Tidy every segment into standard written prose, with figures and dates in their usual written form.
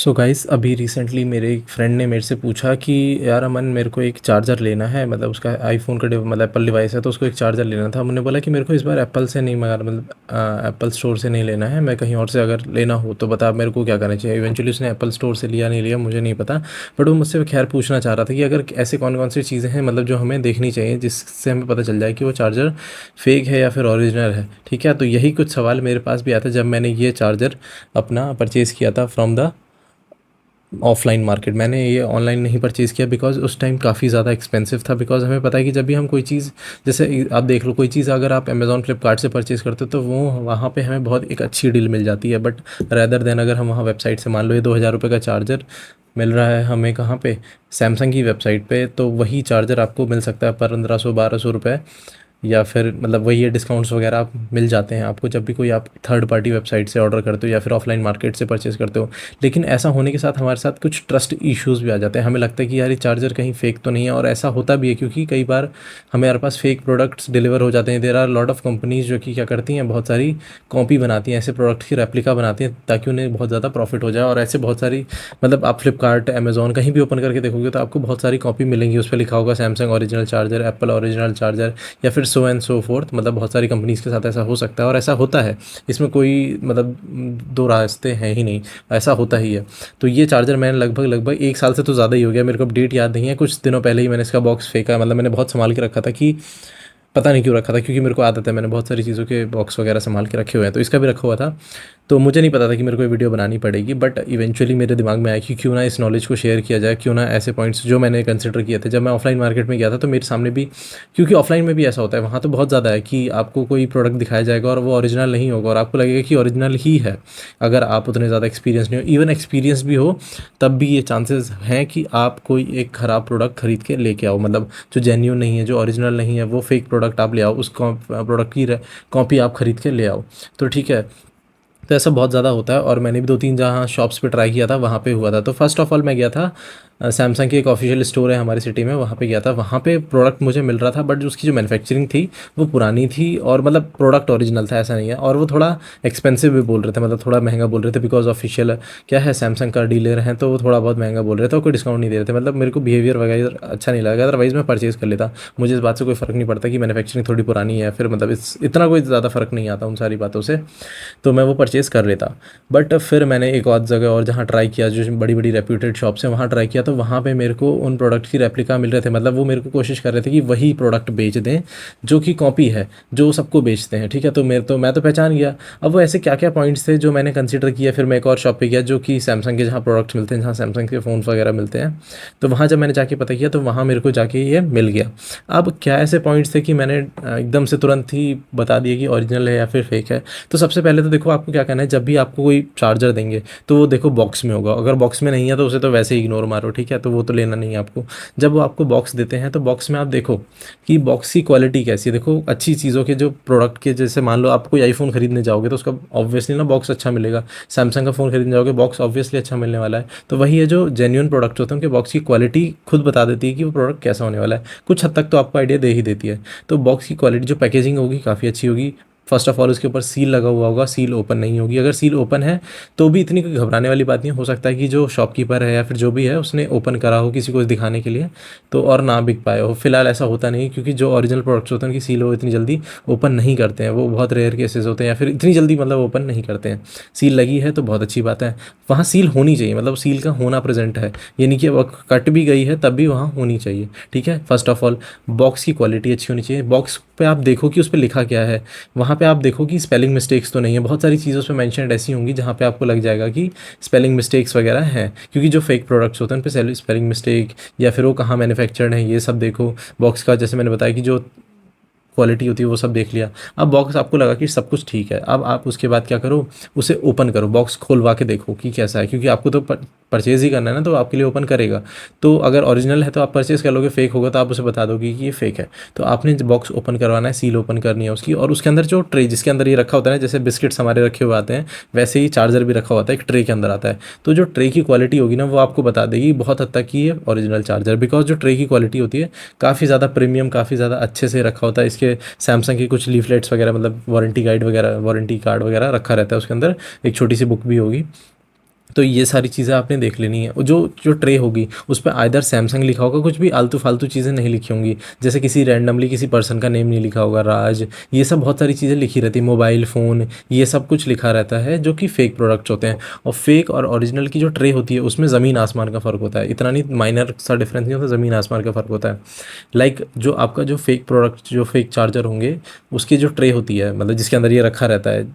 So guys अभी recently मेरे एक फ्रेंड ने मेरे से पूछा कि यार अमन मेरे को एक चार्जर लेना है। मतलब उसका आईफोन का मतलब एप्पल डिवाइस है तो उसको एक चार्जर लेना था। हमने बोला कि मेरे को इस बार एप्पल से नहीं मंगा मतलब एप्पल स्टोर से नहीं लेना है, मैं कहीं और से अगर लेना हो तो बता मेरे को क्या करना चाहिए। इवेंचुअली उसने एप्पल स्टोर से लिया नहीं लिया मुझे नहीं पता, बट वो मुझसे खैर पूछना चाह रहा था कि अगर ऐसे कौन कौन सी चीज़ें हैं मतलब जो हमें देखनी चाहिए जिससे हमें पता चल जाए कि वो चार्जर फेक है या फिर ओरिजिनल है। ठीक है, तो यही कुछ सवाल मेरे पास भी आया था जब मैंने ये चार्जर अपना परचेज़ किया था फ्रॉम द ऑफलाइन मार्केट। मैंने ये ऑनलाइन नहीं परचेज़ किया बिकॉज़ उस टाइम काफ़ी ज़्यादा एक्सपेंसिव था। बिकॉज़ हमें पता है कि जब भी हम कोई चीज़, जैसे आप देख लो कोई चीज़ अगर आप अमेज़ॉन फ्लिपकार्ट से परचेज़ करते हो तो वो वहाँ पे हमें बहुत एक अच्छी डील मिल जाती है। बट रैदर देन अगर हम वहाँ वेबसाइट से मान लो ये 2,000 रुपये का चार्जर मिल रहा है हमें कहाँ पे, सैमसंग की वेबसाइट पे, तो वही चार्जर आपको मिल सकता है 1500-1200 रुपये। या फिर मतलब वही है, डिस्काउंट्स वगैरह आप मिल जाते हैं आपको जब भी कोई आप थर्ड पार्टी वेबसाइट से ऑर्डर करते हो या फिर ऑफलाइन मार्केट से परचेज़ करते हो। लेकिन ऐसा होने के साथ हमारे साथ कुछ ट्रस्ट इश्यूज़ भी आ जाते हैं। हमें लगता है कि यार ये चार्जर कहीं फेक तो नहीं है, और ऐसा होता भी है क्योंकि कई बार हमारे पास फेक प्रोडक्ट्स डिलीवर हो जाते हैं। There are lot of companies जो कि क्या करती हैं, बहुत सारी कॉपी बनाती हैं, ऐसे प्रोडक्ट की रेप्लिका बनाती हैं ताकि उन्हें बहुत ज़्यादा प्रॉफिट हो जाए। और ऐसे बहुत सारी, मतलब आप फ्लिपकार्ट अमेज़ॉन कहीं भी ओपन करके देखोगे तो आपको बहुत सारी कॉपी मिलेंगी, उस पर लिखा होगा Samsung original charger, Apple original charger, या फिर सो एंड सो फोर्थ। मतलब बहुत सारी कंपनीज़ के साथ ऐसा हो सकता है और ऐसा होता है। इसमें कोई मतलब दो रास्ते हैं ही नहीं, ऐसा होता ही है। तो ये चार्जर मैंने लगभग लगभग 1 साल से तो ज़्यादा ही हो गया, मेरे को अपडेट याद नहीं है, कुछ दिनों पहले ही मैंने इसका बॉक्स फेंका। मतलब मैंने बहुत संभाल के रखा था कि पता नहीं क्यों रखा था, क्योंकि मेरे को आदत है, मैंने बहुत सारी चीज़ों के बॉक्स वगैरह संभाल के रखे हुए हैं, तो इसका भी रखा हुआ था। तो मुझे नहीं पता था कि मेरे को ये वीडियो बनानी पड़ेगी, बट इवेंचुअली मेरे दिमाग में आया कि क्यों ना इस नॉलेज को शेयर किया जाए, क्यों ना ऐसे पॉइंट्स जो मैंने कंसिडर किए थे जब मैं ऑफलाइन मार्केट में गया था तो मेरे सामने भी, क्योंकि ऑफलाइन में भी ऐसा होता है, वहाँ तो बहुत ज़्यादा है कि आपको कोई प्रोडक्ट दिखाया जाएगा और वो ओरिजिनल नहीं होगा और आपको लगेगा कि ओरिजिनल ही है। अगर आप उतने ज़्यादा एक्सपीरियंस नहीं हो, इवन एक्सपीरियंस भी हो, तब भी ये चांसेस हैं कि आप कोई एक ख़राब प्रोडक्ट खरीद के लेके आओ। मतलब जो जेन्यून नहीं है, जो ओरिजिनल नहीं है, वो फेक प्रोडक्ट आप ले आओ, उस प्रोडक्ट की कॉपी आप खरीद के ले आओ। तो ठीक है, तो ऐसा बहुत ज़्यादा होता है और मैंने भी 2-3 जहाँ शॉप्स पे ट्राई किया था, वहाँ पे हुआ था। तो फर्स्ट ऑफ ऑल मैं गया था सैमसंग की एक ऑफिशियल स्टोर है हमारी सिटी में, वहाँ पे गया था। वहाँ पे प्रोडक्ट मुझे मिल रहा था, बट जो उसकी जो मैन्युफैक्चरिंग थी वो पुरानी थी, और मतलब प्रोडक्ट ओरिजिनल था ऐसा नहीं है। और वो थोड़ा एक्सपेंसिव भी बोल रहे थे, मतलब थोड़ा महंगा बोल रहे थे, बिकॉज ऑफिशियल क्या है, सैमसंग का डीलर हैं तो वो थोड़ा बहुत महंगा बोल रहे थे और कोई डिस्काउंट नहीं दे रहे थे। मतलब मेरे को बिहेवियर वगैरह अच्छा नहीं लगा, अदरवाइज़ मैं परचेज़ कर लेता। मुझे इस बात से कोई फ़र्क नहीं पड़ता कि मैन्युफैक्चरिंग थोड़ी पुरानी है, फिर मतलब इतना कोई ज़्यादा फ़र्क नहीं आता उन सारी बातों से, तो मैं वो परचेज़ कर लेता। बट फिर मैंने एक और जगह और जहाँ ट्राई किया, जो बड़ी बड़ी रेप्यूटेड शॉप्स हैं वहाँ ट्राई किया, तो वहाँ पे मेरे को उन प्रोडक्ट की रेप्लिका मिल रहे थे। मतलब वो मेरे को कोशिश कर रहे थे कि वही प्रोडक्ट बेच दें जो कि कॉपी है, जो सबको बेचते हैं। ठीक है, तो मैं तो पहचान गया। अब वो ऐसे क्या क्या पॉइंट्स थे जो मैंने कंसिडर किया, फिर मैं एक और शॉप पे गया जो कि सैमसंग के जहाँ प्रोडक्ट्स मिलते हैं, जहाँ सैमसंग के फ़ोन्स वगैरह मिलते हैं। तो वहाँ जब मैंने जाके पता किया तो वहाँ मेरे को जाके ये मिल गया। अब क्या ऐसे पॉइंट्स थे कि मैंने एकदम से तुरंत ही बता दिया कि ओरिजिनल है या फिर फेक है। तो सबसे पहले तो देखो आपको क्या करना है, जब भी आपको कोई चार्जर देंगे तो वो देखो बॉक्स में होगा। अगर बॉक्स में नहीं है तो उसे तो वैसे ही इग्नोर मारो, ठीक है, तो वो तो लेना नहीं है आपको। जब वो आपको बॉक्स देते हैं तो बॉक्स में आप देखो कि बॉक्स की क्वालिटी कैसी है। देखो अच्छी चीज़ों के जो प्रोडक्ट के, जैसे मान लो आप कोई आईफोन खरीदने जाओगे तो उसका ऑब्वियसली ना बॉक्स अच्छा मिलेगा। सैमसंग का फ़ोन खरीदने जाओगे बॉक्स ऑब्वियसली अच्छा मिलने वाला है। तो वही है, जो जेन्युइन प्रोडक्ट्स होते हैं उनके बॉक्स की क्वालिटी खुद बता देती है कि वो प्रोडक्ट कैसा होने वाला है। कुछ हद तक तो आपको आइडिया दे ही देती है। तो बॉक्स की क्वालिटी, जो पैकेजिंग होगी काफ़ी अच्छी होगी। फर्स्ट ऑफ ऑल उसके ऊपर सील लगा हुआ होगा, सील ओपन नहीं होगी। अगर सील ओपन है तो भी इतनी कोई घबराने वाली बात नहीं हो सकता है कि जो शॉपकीपर है या फिर जो भी है उसने ओपन करा हो किसी को दिखाने के लिए तो और ना बिक पाए हो। फिलहाल ऐसा होता नहीं, क्योंकि जो ओरिजिनल प्रोडक्ट्स होते हैं उनकी सील वो इतनी जल्दी ओपन नहीं करते हैं, वो बहुत रेयर केसेस होते हैं, या फिर इतनी जल्दी मतलब ओपन नहीं करते हैं। सील लगी है तो बहुत अच्छी बात है, वहाँ सील होनी चाहिए, मतलब सील का होना प्रेजेंट है, ये नहीं कि वो कट भी गई है तब भी वहाँ होनी चाहिए। ठीक है, फर्स्ट ऑफ ऑल बॉक्स की क्वालिटी अच्छी होनी चाहिए। बॉक्स पे आप देखो कि उस पर लिखा क्या है, वहाँ पे आप देखो कि स्पेलिंग मिस्टेक्स तो नहीं है। बहुत सारी चीज़ों पे मेंशन्ड ऐसी होंगी जहाँ पे आपको लग जाएगा कि स्पेलिंग मिस्टेक्स वगैरह हैं, क्योंकि जो फेक प्रोडक्ट्स होते हैं उन पे स्पेलिंग मिस्टेक या फिर वो कहाँ मैन्युफैक्चर्ड है ये सब देखो। बॉक्स का जैसे मैंने बताया कि जो क्वालिटी होती है वो सब देख लिया। अब बॉक्स आपको लगा कि सब कुछ ठीक है, अब आप उसके बाद क्या करो, उसे ओपन करो, बॉक्स खोलवा के देखो कि कैसा है, क्योंकि आपको तो परचेज़ ही करना है ना, तो आपके लिए ओपन करेगा। तो अगर ओरिजिनल है तो आप परचेज़ कर लोगे, फेक होगा तो आप उसे बता दोगे कि ये फेक है। तो आपने बॉक्स ओपन करवाना है, सील ओपन करनी है उसकी, और उसके अंदर जो ट्रे जिसके अंदर ये रखा होता है ना, जैसे बिस्किट्स हमारे रखे हुए आते हैं वैसे ही चार्जर भी रखा होता है, एक ट्रे के अंदर आता है। तो जो ट्रे की क्वालिटी होगी ना वो आपको बता देगी बहुत हद तक कि ये ओरिजिनल चार्जर, बिकॉज जो ट्रे की क्वालिटी होती है काफ़ी ज़्यादा प्रीमियम, काफ़ी ज़्यादा अच्छे से रखा होता है। इसके सैमसंग की कुछ लीफलेट्स वगैरह, मतलब वारंटी गाइड वगैरह, वारंटी कार्ड वगैरह रखा रहता है उसके अंदर, एक छोटी सी बुक भी होगी। तो ये सारी चीज़ें आपने देख लेनी है। और जो जो ट्रे होगी उस पे आइदर सैमसंग लिखा होगा, कुछ भी आलतू फालतू चीज़ें नहीं लिखी होंगी, जैसे किसी रैंडमली किसी पर्सन का नेम नहीं लिखा होगा, राज, ये सब बहुत सारी चीज़ें लिखी रहती है, मोबाइल फ़ोन, ये सब कुछ लिखा रहता है जो कि फ़ेक प्रोडक्ट्स होते हैं। और फेक और ओरिजिनल की जो ट्रे होती है उसमें ज़मीन आसमान का फ़र्क होता है, इतना नहीं माइनर सा डिफरेंस नहीं होता, ज़मीन आसमान का फ़र्क होता है। लाइक जो आपका जो फेक प्रोडक्ट जो फेक चार्जर होंगे उसकी जो ट्रे होती है, मतलब जिसके अंदर ये रखा रहता है,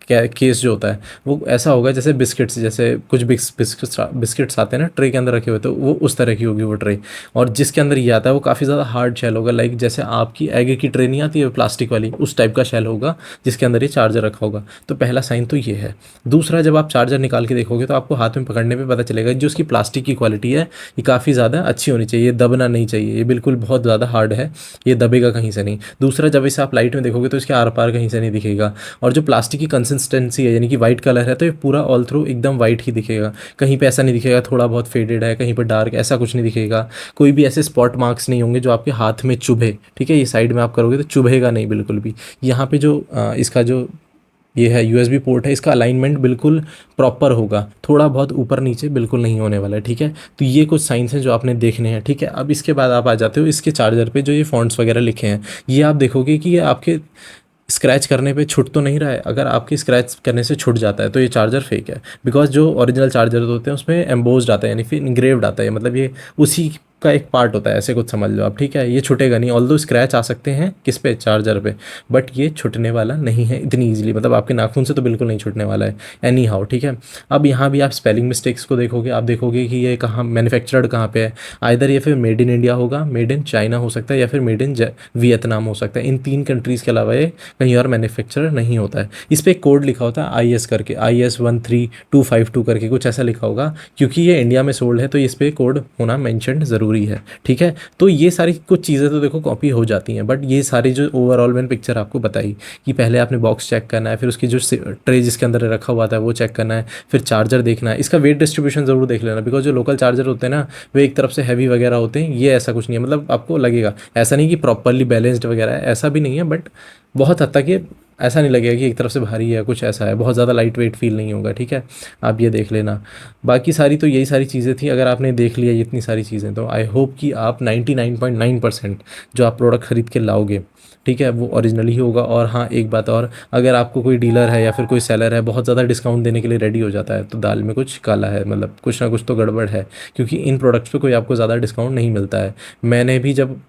क्या केस जो होता है वो ऐसा होगा जैसे बिस्किट्स, जैसे कुछ बिस्किट्स आते हैं ना ट्रे के अंदर रखे हुए, तो वो उस तरह की होगी वो ट्रे। और जिसके अंदर ये आता है वो काफ़ी ज़्यादा हार्ड शेल होगा, लाइक जैसे आपकी एग की ट्रे नहीं आती है प्लास्टिक वाली, उस टाइप का शेल होगा जिसके अंदर ये चार्जर रखा होगा। तो पहला साइन तो ये है। दूसरा, जब आप चार्जर निकाल के देखोगे तो आपको हाथ में पकड़ने पे पता चलेगा जो उसकी प्लास्टिक की क्वालिटी है ये काफ़ी ज़्यादा अच्छी होनी चाहिए, ये दबना नहीं चाहिए, ये बिल्कुल बहुत ज़्यादा हार्ड है, ये दबेगा कहीं से नहीं। दूसरा, जब इसे आप लाइट में देखोगे तो इसके आर पार कहीं से नहीं दिखेगा। और जो प्लास्टिक की कंसिस्टेंसी है यानी कि वाइट कलर है, तो ये पूरा ऑल थ्रू एकदम वाइट ही दिखेगा, कहीं पे ऐसा नहीं दिखेगा थोड़ा बहुत फेडेड है, कहीं पे डार्क, ऐसा कुछ नहीं दिखेगा। कोई भी ऐसे स्पॉट मार्क्स नहीं होंगे जो आपके हाथ में चुभे, ठीक है, ये साइड में आप करोगे तो चुभेगा नहीं बिल्कुल भी। यहाँ पे जो इसका जो ये है यूएसबी पोर्ट है, इसका अलाइनमेंट बिल्कुल प्रॉपर होगा, थोड़ा बहुत ऊपर नीचे बिल्कुल नहीं होने वाला है, ठीक है। तो ये कुछ साइंस हैं जो आपने देखने हैं, ठीक है। अब इसके बाद आप आ जाते हो इसके चार्जर पे जो ये फॉन्ट्स वगैरह लिखे हैं, ये आप देखोगे कि ये आपके स्क्रैच करने पे छूट तो नहीं रहा है। अगर आपके स्क्रैच करने से छूट जाता है तो ये चार्जर फेक है, बिकॉज जो ओरिजिनल चार्जर होते हैं उसमें एम्बोस्ड आता है, यानी फिर इंग्रेव्ड आता है, मतलब ये उसी का एक पार्ट होता है, ऐसे कुछ समझ लो आप, ठीक है। ये छूटेगा नहीं, ऑल्दो स्क्रैच आ सकते हैं किस पे, चार्जर पे, बट ये छूटने वाला नहीं है इतनी ईजिली, मतलब आपके नाखून से तो बिल्कुल नहीं छूटने वाला है एनी हाउ, ठीक है। अब यहाँ भी आप स्पेलिंग मिस्टेक्स को देखोगे, आप देखोगे कि ये कहाँ मैन्युफैक्चर्ड कहाँ पे है, आइदर ये फिर मेड इन इंडिया होगा, मेड इन चाइना हो सकता है, या फिर मेड इन वियतनाम हो सकता है। इन तीन कंट्रीज़ के अलावा ये कहीं और मैन्युफैक्चरर नहीं होता है। इस पर एक कोड लिखा होता है आई एस करके, IS13252 करके कुछ ऐसा लिखा होगा, क्योंकि ये इंडिया में सोल्ड है तो इस पर कोड होना मैंशनड ज़रूरी है, ठीक है। तो ये सारी कुछ चीज़ें तो देखो कॉपी हो जाती हैं, बट ये सारी जो ओवरऑल मैंने पिक्चर आपको बताई कि पहले आपने बॉक्स चेक करना है, फिर उसकी जो ट्रे जिसके अंदर रखा हुआ था वो चेक करना है, फिर चार्जर देखना है, इसका वेट डिस्ट्रीब्यूशन ज़रूर देख लेना, बिकॉज जो लोकल चार्जर होते हैं ना वो एक तरफ से हैवी वगैरह होते हैं, ये ऐसा कुछ नहीं है, मतलब आपको लगेगा ऐसा नहीं कि प्रॉपरली बैलेंस्ड वगैरह है, ऐसा भी नहीं है, बट बहुत हद तक ये ऐसा नहीं लगेगा कि एक तरफ से भारी है कुछ ऐसा है, बहुत ज़्यादा लाइट वेट फील नहीं होगा, ठीक है। आप ये देख लेना। बाकी सारी तो यही सारी चीज़ें थी, अगर आपने देख लिया ये इतनी सारी चीज़ें तो आई होप कि आप 99.9% जो आप प्रोडक्ट ख़रीद के लाओगे, ठीक है, वो ओरिजिनल ही होगा। और हाँ, एक बात और, अगर आपको कोई डीलर है या फिर कोई सेलर है बहुत ज़्यादा डिस्काउंट देने के लिए रेडी हो जाता है तो दाल में कुछ काला है, मतलब कुछ ना कुछ तो गड़बड़ है, क्योंकि इन प्रोडक्ट्स पे कोई आपको ज़्यादा डिस्काउंट नहीं मिलता है। मैंने भी जब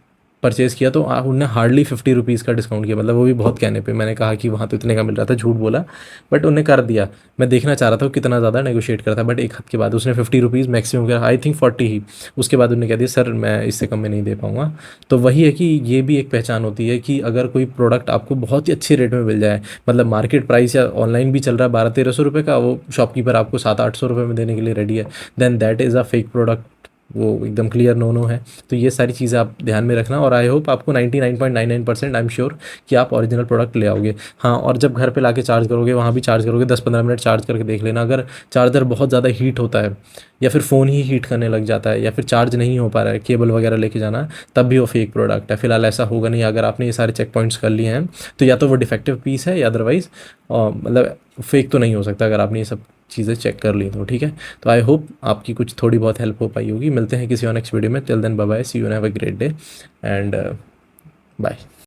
परचेज़ किया तो उनने हार्डली 50 रुपीज़ का डिस्काउंट किया, मतलब वो भी बहुत कहने पे, मैंने कहा कि वहाँ तो इतने का मिल रहा था, झूठ बोला, बट उन्हें कर दिया। मैं देखना चाह रहा था वो कितना ज़्यादा नेगोशिएट करता है, बट एक हद के बाद उसने 50 रुपीज़ मैक्सिमम किया, आई थिंक 40 ही। उसके बाद उन्होंने कह दिया सर मैं इससे कम में नहीं दे पाऊँगा। तो वही है कि ये भी एक पहचान होती है कि अगर कोई प्रोडक्ट आपको बहुत ही अच्छे रेट में मिल जाए, मतलब मार्केट प्राइस या ऑनलाइन भी चल रहा है 1200-1300 रुपये का, वो शॉपकीपर आपको 700-800 रुपये में देने के लिए रेडी है, then that is a fake product, वो एकदम क्लियर नो नो है। तो ये सारी चीज़ें आप ध्यान में रखना, और आई होप आपको 99.99% आई एम श्योर कि आप ओरिजिनल प्रोडक्ट ले आओगे। हाँ, और जब घर पे लाके चार्ज करोगे, वहाँ भी चार्ज करोगे 10-15 मिनट चार्ज करके देख लेना, अगर चार्जर बहुत ज़्यादा हीट होता है या फिर फ़ोन ही हीट करने लग जाता है या फिर चार्ज नहीं हो पा रहा है, केबल वगैरह लेके जाना है, तब भी वो फेक प्रोडक्ट है। फिलहाल ऐसा होगा नहीं, अगर आपने ये सारे चेक पॉइंट्स कर लिए हैं तो या तो वो डिफेक्टिव पीस है या अदरवाइज़ मतलब फेक तो नहीं हो सकता, अगर आपने ये सब चीज़ें चेक कर ली तो, ठीक है। तो आई होप आपकी कुछ थोड़ी बहुत हेल्प हो पाई होगी। मिलते हैं किसी और नेक्स्ट वीडियो में, till then bye bye, see you, have a great day and bye.